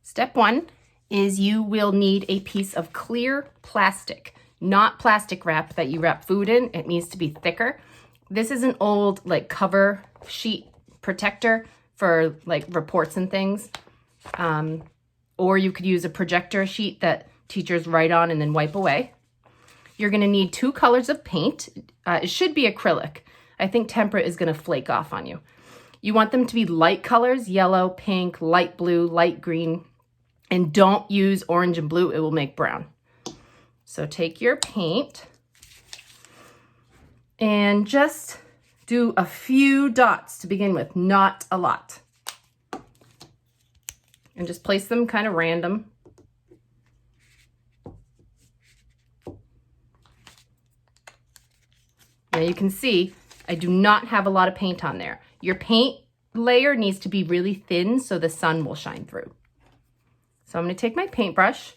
Step one is you will need a piece of clear plastic, not plastic wrap that you wrap food in. It needs to be thicker. This is an old like cover sheet protector for like reports and things. Or you could use a projector sheet that teachers write on and then wipe away. You're gonna need 2 colors of paint. It should be acrylic. I think tempera is gonna flake off on you. You want them to be light colors, yellow, pink, light blue, light green, and don't use orange and blue, it will make brown. So take your paint and just do a few dots to begin with, not a lot. And just place them kind of random. Now you can see I do not have a lot of paint on there. Your paint layer needs to be really thin so the sun will shine through. So I'm going to take my paintbrush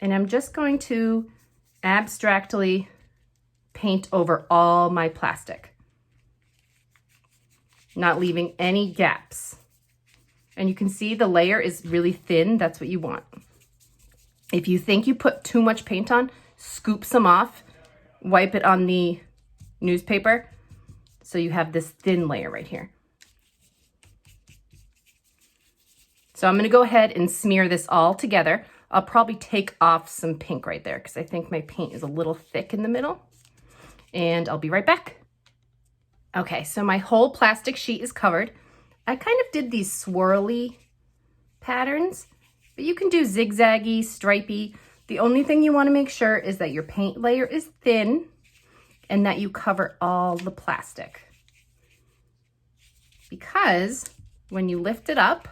and I'm just going to abstractly paint over all my plastic, not leaving any gaps. And you can see the layer is really thin. That's what you want. If you think you put too much paint on, scoop some off, wipe it on the newspaper so you have this thin layer right here. So I'm going to go ahead and smear this all together. I'll probably take off some pink right there because I think my paint is a little thick in the middle. And I'll be right back. Okay, so my whole plastic sheet is covered. I kind of did these swirly patterns, but you can do zigzaggy, stripy. The only thing you want to make sure is that your paint layer is thin and that you cover all the plastic. Because when you lift it up,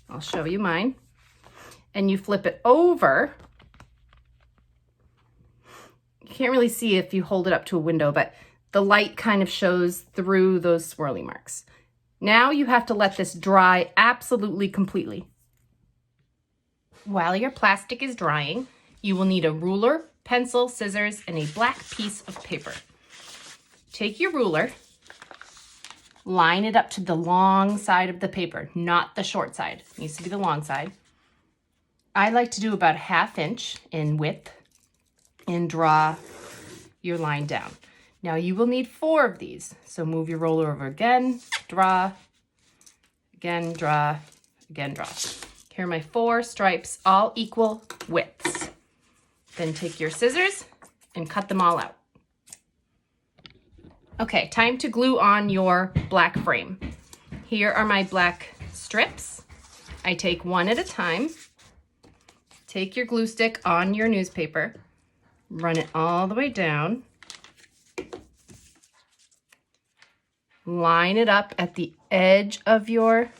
I'll show you mine, and you flip it over, you can't really see if you hold it up to a window, but the light kind of shows through those swirly marks. Now you have to let this dry absolutely completely. While your plastic is drying, you will need a ruler, pencil, scissors, and a black piece of paper. Take your ruler, line it up to the long side of the paper, not the short side. It needs to be the long side. I like to do about 1/2 inch in width and draw your line down. Now you will need 4 of these. So move your roller over again, draw, again, draw, again, draw. Here are my 4 stripes, all equal widths. Then take your scissors and cut them all out. Okay, time to glue on your black frame. Here are my black strips. I take one at a time. Take your glue stick on your newspaper, run it all the way down. Line it up at the edge of your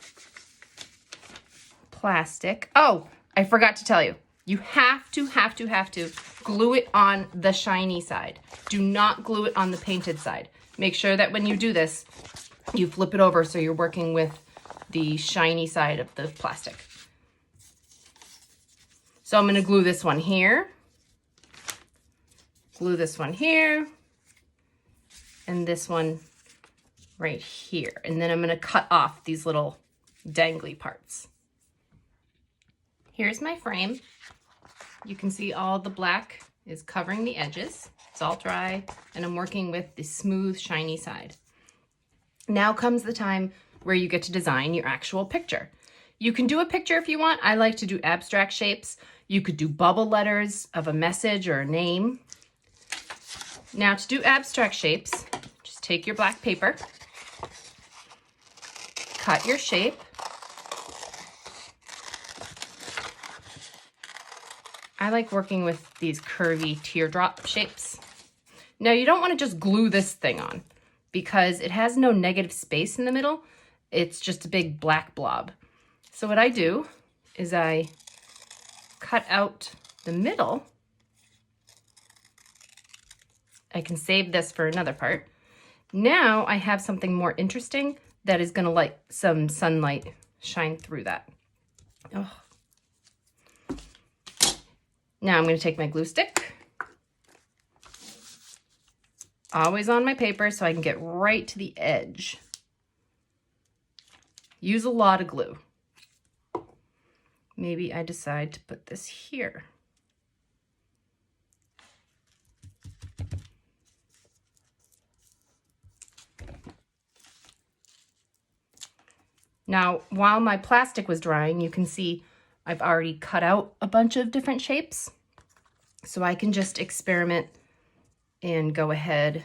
plastic. Oh, I forgot to tell you. You have to glue it on the shiny side. Do not glue it on the painted side. Make sure that when you do this, you flip it over so you're working with the shiny side of the plastic. So I'm going to glue this one here, glue this one here, and this one right here. And then I'm going to cut off these little dangly parts. Here's my frame. You can see all the black is covering the edges. It's all dry, and I'm working with the smooth, shiny side. Now comes the time where you get to design your actual picture. You can do a picture if you want. I like to do abstract shapes. You could do bubble letters of a message or a name. Now to do abstract shapes, just take your black paper, cut your shape. I like working with these curvy teardrop shapes. Now you don't want to just glue this thing on because it has no negative space in the middle. It's just a big black blob. So what I do is I cut out the middle. I can save this for another part. Now I have something more interesting that is going to let some sunlight shine through that. Oh. Now I'm going to take my glue stick, always on my paper so I can get right to the edge. Use a lot of glue. maybe I decide to put this here. Now, while my plastic was drying, you can see I've already cut out a bunch of different shapes. So I can just experiment and go ahead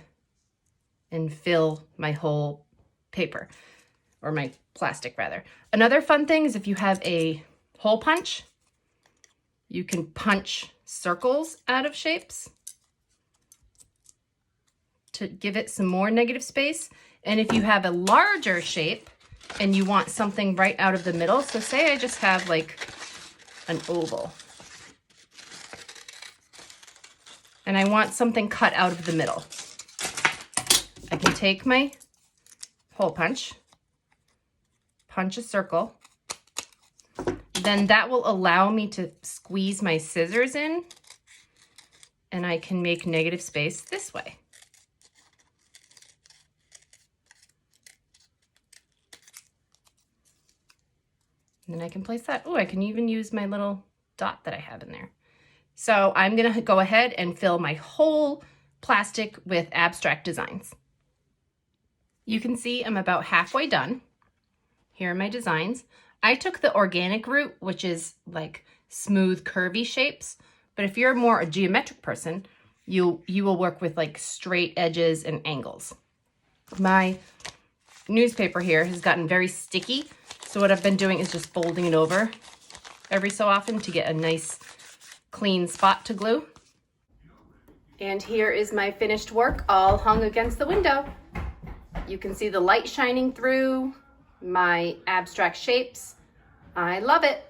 and fill my whole paper, or my plastic rather. Another fun thing is if you have a hole punch, you can punch circles out of shapes to give it some more negative space. And if you have a larger shape and you want something right out of the middle, so say I just have like an oval, and I want something cut out of the middle, I can take my hole punch, punch a circle, then that will allow me to squeeze my scissors in, and I can make negative space this way. And then I can place that. Oh, I can even use my little dot that I have in there. So I'm gonna go ahead and fill my whole plastic with abstract designs. You can see I'm about halfway done. Here are my designs. I took the organic route, which is like smooth, curvy shapes. But if you're more a geometric person, you will work with like straight edges and angles. My newspaper here has gotten very sticky. So what I've been doing is just folding it over every so often to get a nice clean spot to glue. And here is my finished work all hung against the window. You can see the light shining through my abstract shapes. I love it.